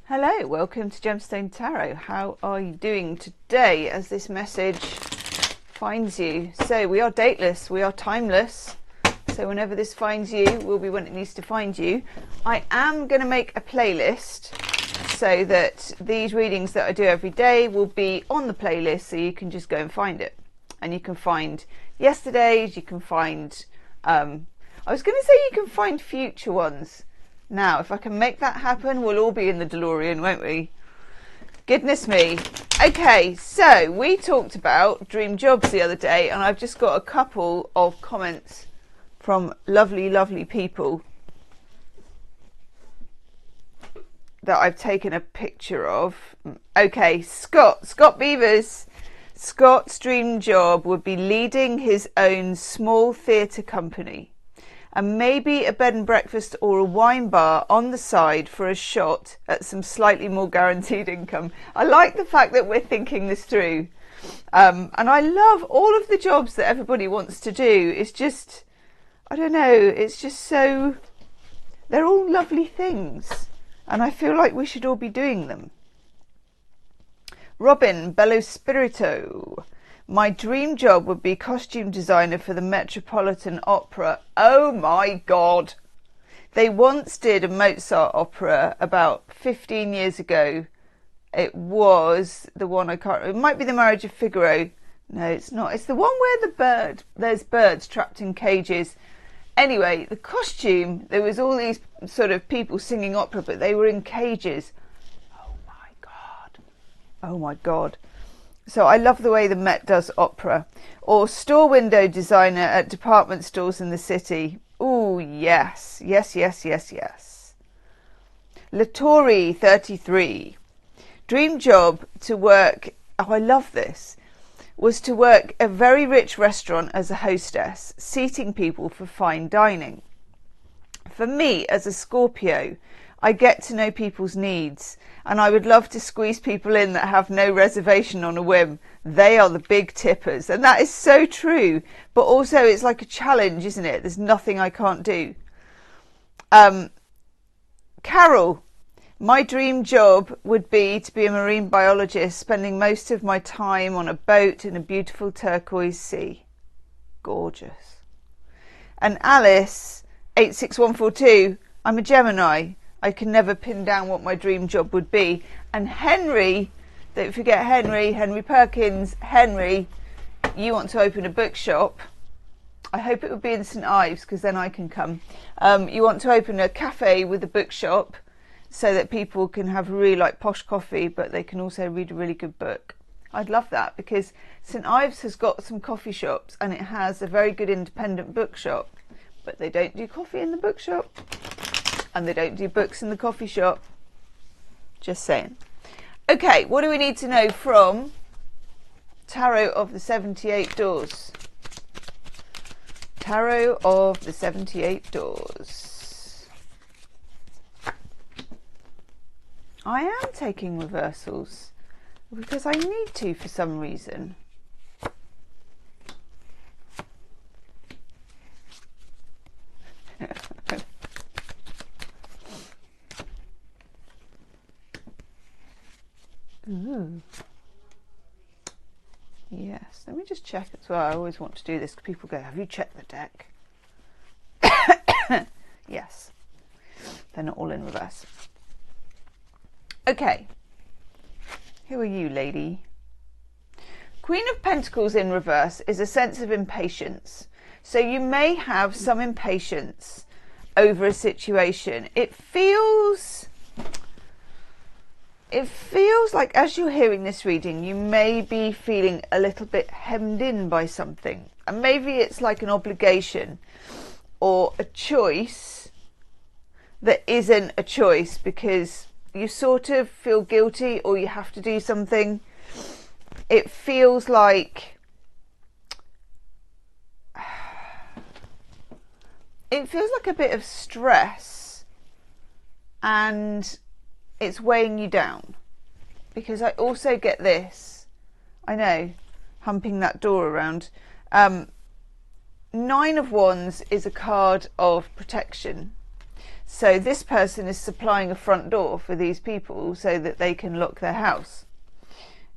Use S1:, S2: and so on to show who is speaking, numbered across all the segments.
S1: Hello, welcome to Gemstone Tarot. How are you doing today as this message finds you? So we are dateless, we are timeless. So whenever this finds you will be when it needs to find you. I am going to make a playlist so that these readings that I do every day will be on the playlist, so you can just go and find it. And you can find yesterday's, you can find, I was going to say you can find future ones. Now, if I can make that happen, we'll all be in the DeLorean, won't we? Goodness me. Okay, so we talked about dream jobs the other day, and I've just got a couple of comments from lovely, lovely people that I've taken a picture of. Okay, Scott Beavers. Scott's dream job would be leading his own small theatre company. And maybe a bed and breakfast or a wine bar on the side for a shot at some slightly more guaranteed income. I like the fact that we're thinking this through. And I love all of the jobs that everybody wants to do. It's just, I don't know, it's just so, they're all lovely things. And I feel like we should all be doing them. Robin Bello Spirito. My dream job would be costume designer for the Metropolitan Opera. Oh my God. They once did a Mozart opera about 15 years ago. It was the one it might be The Marriage of Figaro. No, it's not. It's the one where there's birds trapped in cages. Anyway, the costume, there was all these sort of people singing opera, but they were in cages. Oh my God. Oh my God. So I love the way the Met does opera. Or store window designer at department stores in the city. Ooh, yes. Yes, yes, yes, yes. Latori, 33. Dream job to work, oh, I love this, was to work a very rich restaurant as a hostess, seating people for fine dining. For me, as a Scorpio, I get to know people's needs, and I would love to squeeze people in that have no reservation on a whim. They are the big tippers, and that is so true. But also, it's like a challenge, isn't it? There's nothing I can't do. Carol, my dream job would be to be a marine biologist, spending most of my time on a boat in a beautiful turquoise sea. Gorgeous. And Alice, 86142, I'm a Gemini. I can never pin down what my dream job would be. And Henry, don't forget Henry Perkins, Henry, you want to open a bookshop. I hope it would be in St Ives, because then I can come. You want to open a cafe with a bookshop so that people can have really like posh coffee, but they can also read a really good book. I'd love that, because St Ives has got some coffee shops and it has a very good independent bookshop, but they don't do coffee in the bookshop. And they don't do books in the coffee shop. Just saying. Okay, what do we need to know from Tarot of the 78 Doors? Tarot of the 78 Doors. I am taking reversals because I need to for some reason. Ooh. Yes, let me just check as well. I always want to do this because people go, have you checked the deck? Yes, they're not all in reverse. Okay, who are you, lady? Queen of Pentacles in reverse is a sense of impatience. So you may have some impatience over a situation. It feels like as you're hearing this reading, you may be feeling a little bit hemmed in by something. And maybe it's like an obligation or a choice that isn't a choice because you sort of feel guilty or you have to do something. It feels like a bit of stress, and it's weighing you down. Because I also get this, I know, humping that door around. 9 of Wands is a card of protection. So this person is supplying a front door for these people so that they can lock their house.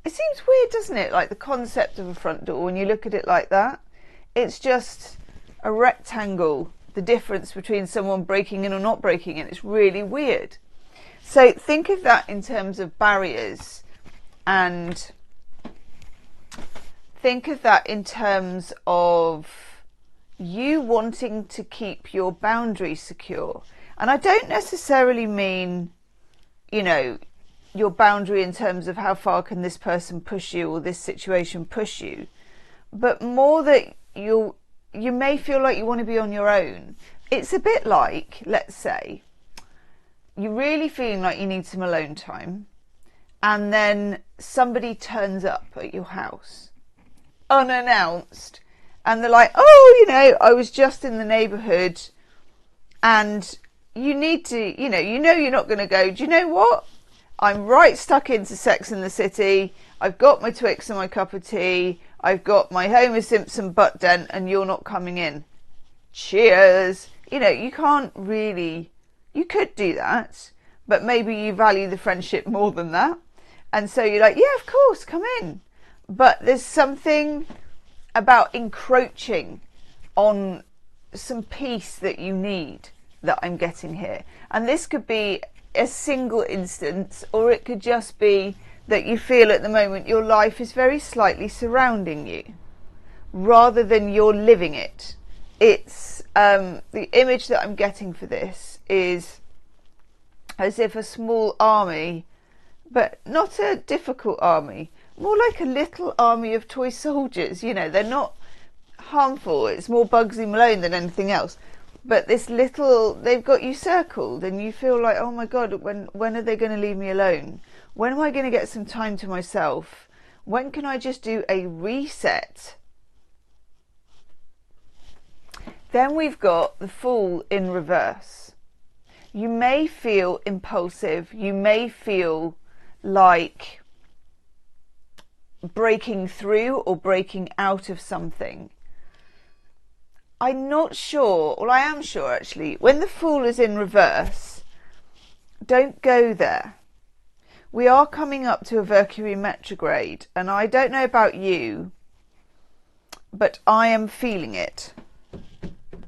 S1: It seems weird, doesn't it? Like the concept of a front door, when you look at it like that, it's just a rectangle. The difference between someone breaking in or not breaking in, it's really weird. So think of that in terms of barriers, and think of that in terms of you wanting to keep your boundaries secure. And I don't necessarily mean, you know, your boundary in terms of how far can this person push you or this situation push you, but more that you may feel like you want to be on your own. It's a bit like, let's say, you're really feeling like you need some alone time, and then somebody turns up at your house unannounced, and they're like, oh, you know, I was just in the neighbourhood, and you need to, you know you're not going to go, do you know what? I'm right stuck into Sex and the City. I've got my Twix and my cup of tea. I've got my Homer Simpson butt dent, and you're not coming in. Cheers. You know, you can't really, you could do that, but maybe you value the friendship more than that. And so you're like, yeah, of course, come in. But there's something about encroaching on some peace that you need that I'm getting here. And this could be a single instance, or it could just be that you feel at the moment your life is very slightly surrounding you rather than you're living it. It's the image that I'm getting for this is as if a small army, but not a difficult army, more like a little army of toy soldiers. You know, they're not harmful. It's more Bugsy Malone than anything else. But this little, they've got you circled, and you feel like, oh my God, when are they going to leave me alone? When am I going to get some time to myself? When can I just do a reset? Then we've got the Fool in reverse. You may feel impulsive. You may feel like breaking through or breaking out of something. I'm not sure, well, I am sure actually, when the Fool is in reverse, don't go there. We are coming up to a Mercury retrograde, and I don't know about you, but I am feeling it.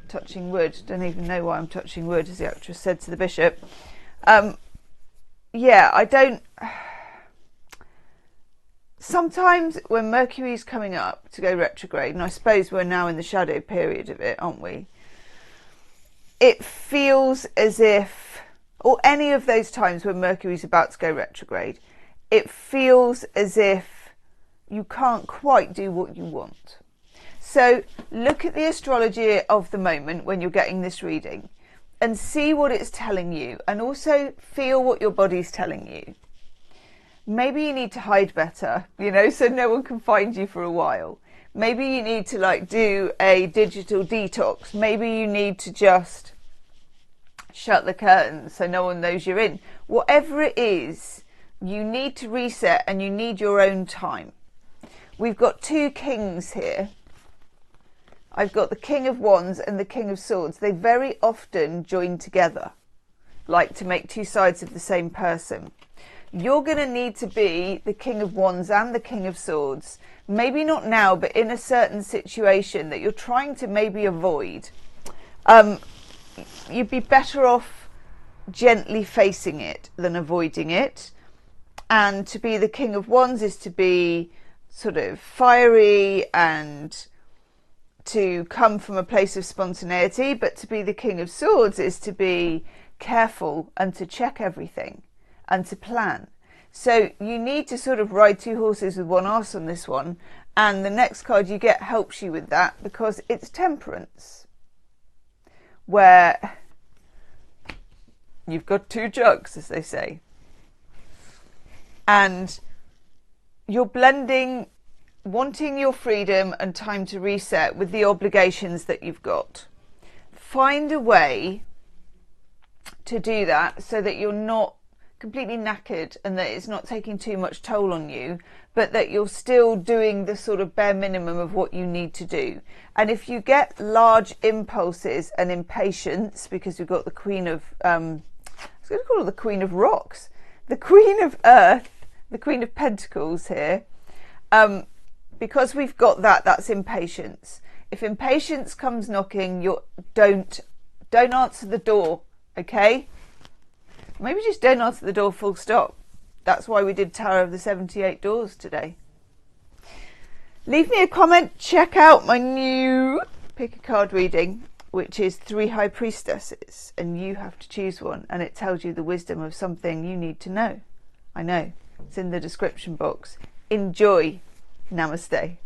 S1: Touching wood, don't even know why I'm touching wood, as the actress said to the bishop. Yeah, I don't... Sometimes when Mercury's coming up to go retrograde, and I suppose we're now in the shadow period of it, aren't we? It feels as if, or any of those times when Mercury's about to go retrograde, it feels as if you can't quite do what you want. So look at the astrology of the moment when you're getting this reading and see what it's telling you, and also feel what your body's telling you. Maybe you need to hide better, you know, so no one can find you for a while. Maybe you need to like do a digital detox. Maybe you need to just shut the curtains so no one knows you're in. Whatever it is, you need to reset, and you need your own time. We've got two kings here. I've got the King of Wands and the King of Swords. They very often join together, like to make two sides of the same person. You're going to need to be the King of Wands and the King of Swords. Maybe not now, but in a certain situation that you're trying to maybe avoid. You'd be better off gently facing it than avoiding it. And to be the King of Wands is to be sort of fiery and to come from a place of spontaneity. But to be the King of Swords is to be careful and to check everything and to plan. So you need to sort of ride two horses with one arse on this one, and the next card you get helps you with that, because it's Temperance, where you've got two jugs, as they say, and you're blending wanting your freedom and time to reset with the obligations that you've got. Find a way to do that so that you're not completely knackered and that it's not taking too much toll on you, but that you're still doing the sort of bare minimum of what you need to do. And if you get large impulses and impatience, because we've got the Queen of, I was going to call her the Queen of Rocks, the Queen of Earth, the Queen of Pentacles here, because we've got that, that's impatience. If impatience comes knocking, don't answer the door, okay? Maybe just don't answer the door, full stop. That's why we did Tower of the 78 Doors today. Leave me a comment. Check out my new pick a card reading, which is 3 High Priestesses, and you have to choose one, and it tells you the wisdom of something you need to know. I know. It's in the description box. Enjoy. Namaste.